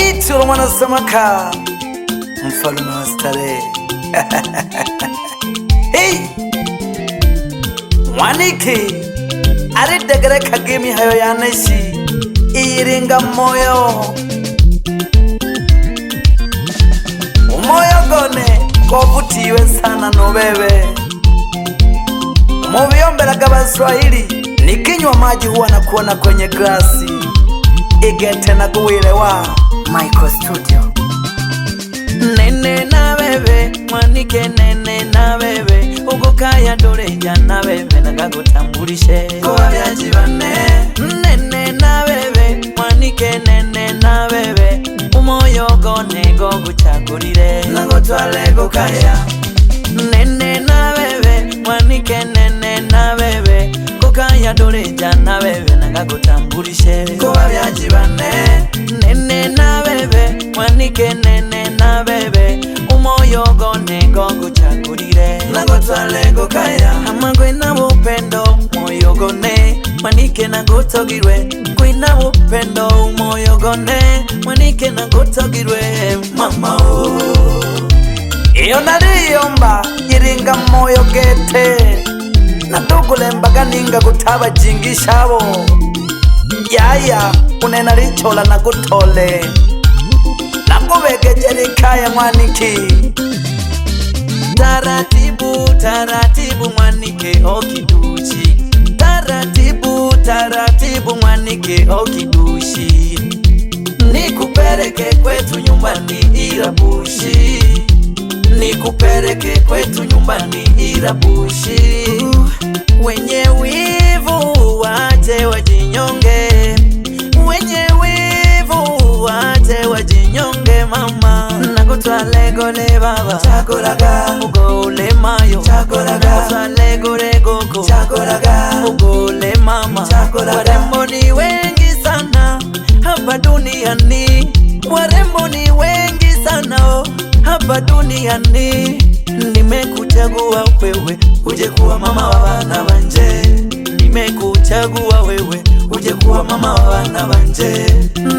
Mwitiro mwana samaka, mfalume wa starehe. Hey, Mwaniki aridegere kagemi hayo yaneshi iringa moyo. Umoyo gone kovutiwe sana no bebe. Muviombelaga Baswahili nikinywa maji huwa na kuona kwenye glasi. Igete na kuwilewa Michael Studio. Nene na bebe, Mwanike nene na bebe, ugukaya doleja na bebe nagagutambulishe kuba byajibane. Nene na bebe, Mwanike nene na bebe, umoyo gone go guchagurire nagotwale gukaya. Nene na bebe, Mwanike nene na bebe, kukaya doleja na bebe nagagutambulishe kuba byajibane. Nene na bebe, Mwanike nene na bebe, umoyo gone go guchagurire nagotwale gukaya. Amagwe na upendo moyo gone, Mwanike nagotogirwe. Kwina upendo umoyo gone, Mwanike nagotogirwe mama o. Iyo nariyomba iringa moyo gete, nadugule mbaga ninga gutaba jingishabo. Yaya unena richola na gutole, nakubegejeri kaya Mwaniki. Taratibu taratibu Mwanike okidushi, taratibu taratibu Mwanike okidushi, nikupeleke kwetu nyumbani Irabushi, nikupeleke kwetu nyumbani Irabushi. Wenye wivu wache wajinyonge, wenye wivu wache wajinyonge mama. Nagutwale gole baba chakuraga, ugole mayo chakuraga. Nagutwale gole gogo chakuraga, ugole mama chakuraga. Warembo ni wengi sana hapa duniani, warembo ni wengi sana hapa duniani. Nimekuchagua wewe uje kuwa mama wa wana banje, nimekuchagua wewe uje kuwa mama wa wana banje.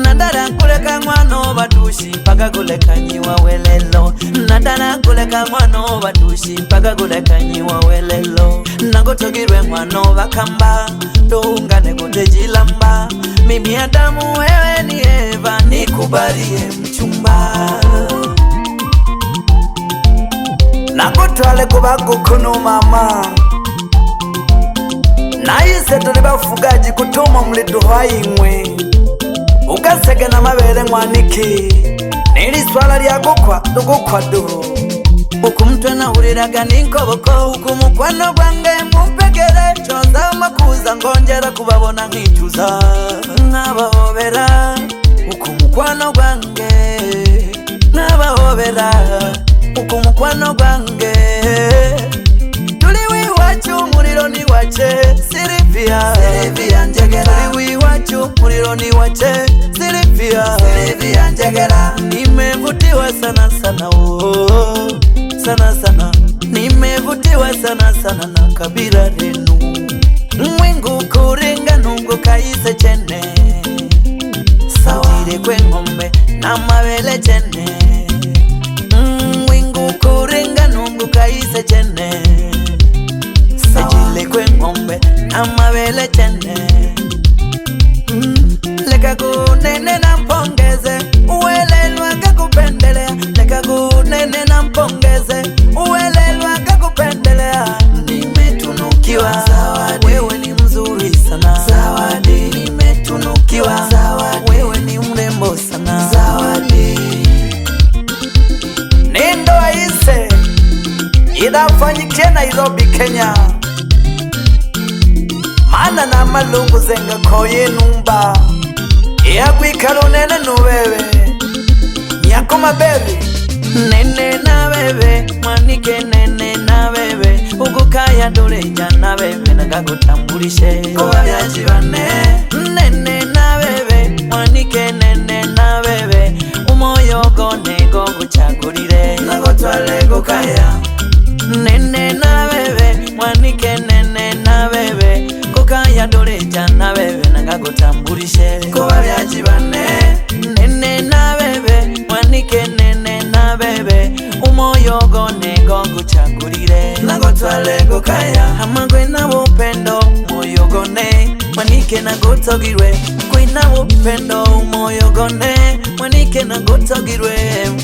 Nadara kuleka mwano badushi mpaka kuleka nyiwa welelo, nadara kuleka mwano badushi mpaka kuleka nyiwa welelo. Nagotogirwe mwano bakamba toungane kutejilamba, mimi Adamu wewe ni Eva, nikubalie mchumba. Nagutwale kubagukunu mama, nayise tuli bafugaji kutuma mliduha imwe, ugasege na mabere Mwaniki. Nili swala lya gukwa tugukwa duhu, ukumutwe nahuriraga ninkoboko, ukumukwano gwange mumpegere chonza makuza ngongera kubabona nkicuza nkabahobera. Ukumukwano gwange nkabahobera, ukumukwano gwange. Tuli wiwacu muriro ni wache Silvia, Silvia njegera. Tuli wiwacu muriro ni wache Silvia, Silvia njegera. Nimevutiwa sana sana oh, sana sana. Nimevutiwa sana sana na kabila lenu. Mwingu kuringa nungu kaise chene, sawire kwe ngombe na mabele chene. Mwingu kuringa nungu kaise chene, sawire kwe ngombe na mabele chene. Leka kunene na mpongeze, uwelelwa kakupendelea. Leka kunene na mpongeze, uwelelwa kakupendelea. Nimetunukiwa zawadi, wewe ni mzuri sana zawadi. Nimetunukiwa zawadi, wewe ni mrembo sana zawadi. Nindo aise idafanyikia Nairobi Kenya, mana na malungu zenga koye numba ya kwikalo nene nubebe nyako mabebe. Nene na bebe, Mwanike nene na bebe, ugukaya doleja na bebe nagagutambulishe kuba byajibane. Nene na bebe, Mwanike nene na bebe, umoyo gone go guchagurire nagotwale gukaya. Nene na bebe, Mwanike nene na bebe, kukaya doleja na bebe nagagutambulishe kuba byajibane. Nene na bebe, mulego kaya amagwe na upendo moyo gone mwanike na gotogirwe kwina upendo moyo gone mwanike na gotogirwe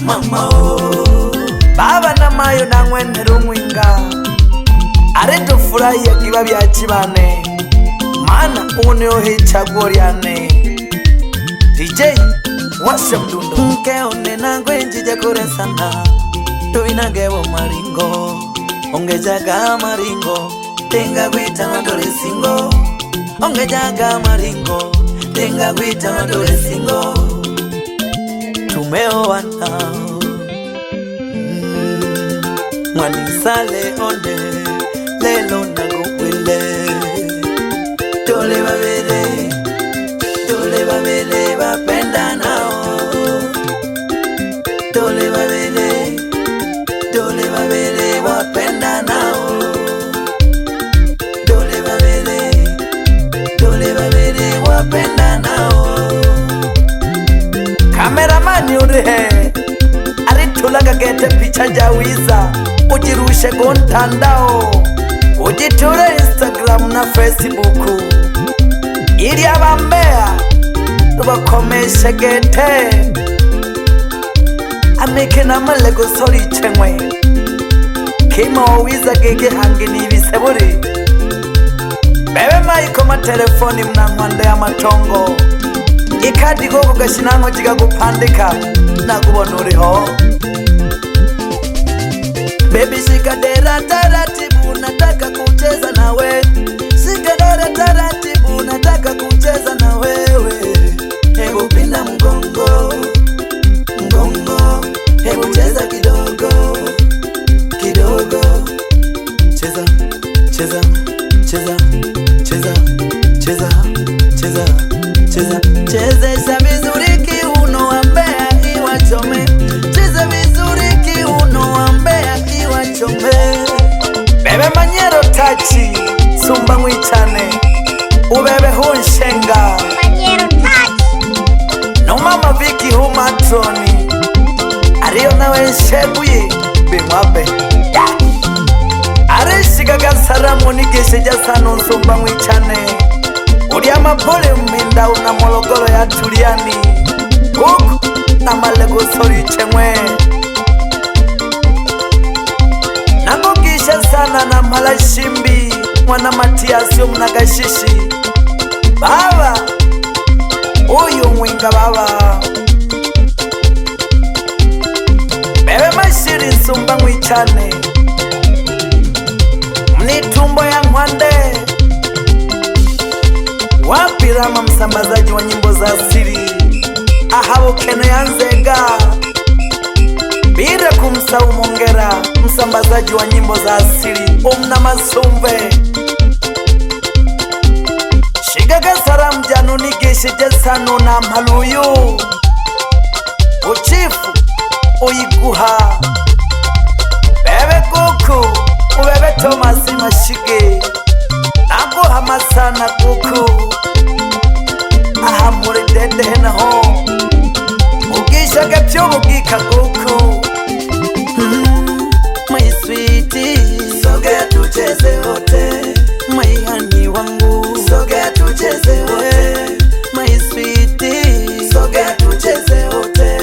mama baba na mayo na mwenero mwinga areto furahia kiba bya kibane mana une ohichagwo ryane DJ washa mdundo mkeone na gwenjije kuresana tuinagebo maringo ongejaga maringo tenga gwita madole singo ongejaga maringo tenga gwita madole singo tumeoana mwanisale onde lelo nagokwele tole babele bapenda nao tole babele wapenda nao tole babele wapenda nao kameramani urihe aritulaga gete picha jawiza ujirushe gontandao ujiture Instagram na Facebook ili abambea tubakomeshe gete ameke na malego sori chengwe kima wawiza gege hangi ni ibiseburi bebe maiko matelefoni mnangwande ya matongo ikadi gogo gashinango jiga gupandika na kubona uriho baby shikadera taratibu nataka kucheza na we shikadera taratibu nataka kucheza na wewe hebu pinda mgongo hebu cheza kidogo cheza chezesha vizuri kiuno ambea iwachome cheza vizuri kiuno ambea iwachome bebe manyero tachi sumba mwichane ubebe hunshenga manyero tachi no mama viki humatroni ariyo nawe nshebuye bimwabe areshiga gasaramu nigeshe jasano nsumba mwichane uri amapole mminda una mologolo ya tuliani kuku na malego sori chemwe nakugisha sana na malashimbi mwana Matiasio mnagashishi baba uyu mwinga baba bebe mashiri nsumba mwichane mnitumbo ya ngwande wapirama msambazaji wa nyimbo za asili ahabo kene yanzega bila kumsau mongera msambazaji wa nyimbo za asili umna masumbe shigaga saram janu nigeshije sano na maluyu uchifu uyiguha bebe kuku ubebe Thomas Mashige naguha masana kuku aha muri dede naho ugishaga byo bugika kuku my sweetie sogea tucheze wote my honey wangu sogea tucheze wote my sweetie sogea tucheze wote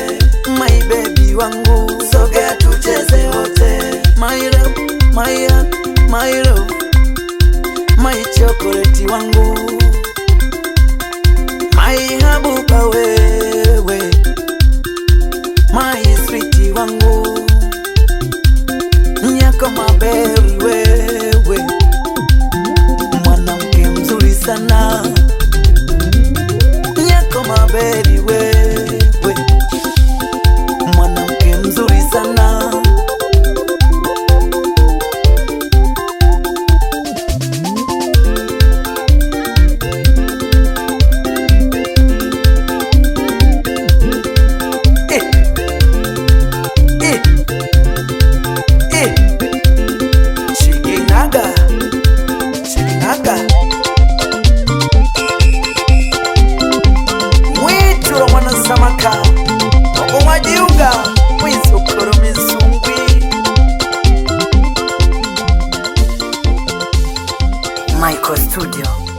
my baby wangu sogea tucheze wote my love my love my chocolate wangu my habuba wewe my sweetie wangu nyako maberi wewe mwanamke mzuri sana nyako maberi wewe mwanamke mzuri sana Studio.